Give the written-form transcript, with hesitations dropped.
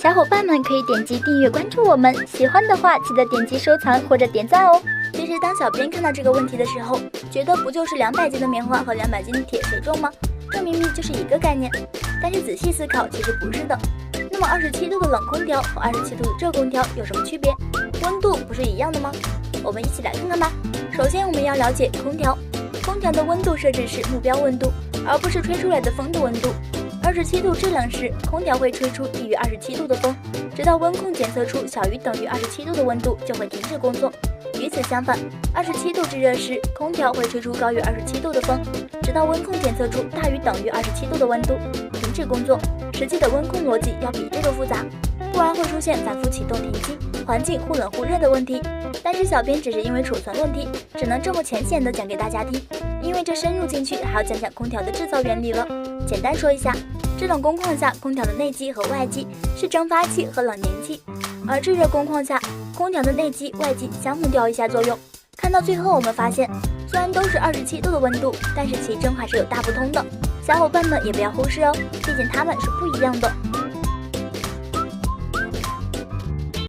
小伙伴们可以点击订阅关注我们，喜欢的话记得点击收藏或者点赞哦。其实当小编看到这个问题的时候，觉得不就是200斤的棉花和200斤的铁谁重吗？这明明就是一个概念。但是仔细思考，其实不是的。那么27度的冷空调和27度的热空调有什么区别？温度不是一样的吗？我们一起来看看吧。首先我们要了解空调，空调的温度设置是目标温度，而不是吹出来的风的温度。27度制冷时，空调会吹出低于27度的风，直到温控检测出小于等于27度的温度就会停止工作。与此相反，27度制热时，空调会吹出高于27度的风，直到温控检测出大于等于27度的温度，停止工作。实际的温控逻辑要比这个复杂，不然会出现反复启动停机、环境忽冷忽热的问题。但是小编只是因为储存问题，只能这么浅显的讲给大家听，因为这深入进去还要讲讲空调的制造原理了。简单说一下，制冷工况下，空调的内机和外机是蒸发器和冷凝器，而制热工况下，空调的内机、外机相互调一下作用。看到最后，我们发现，虽然都是27度的温度，但是其中还是有大不同的。小伙伴们也不要忽视哦，毕竟它们是不一样的。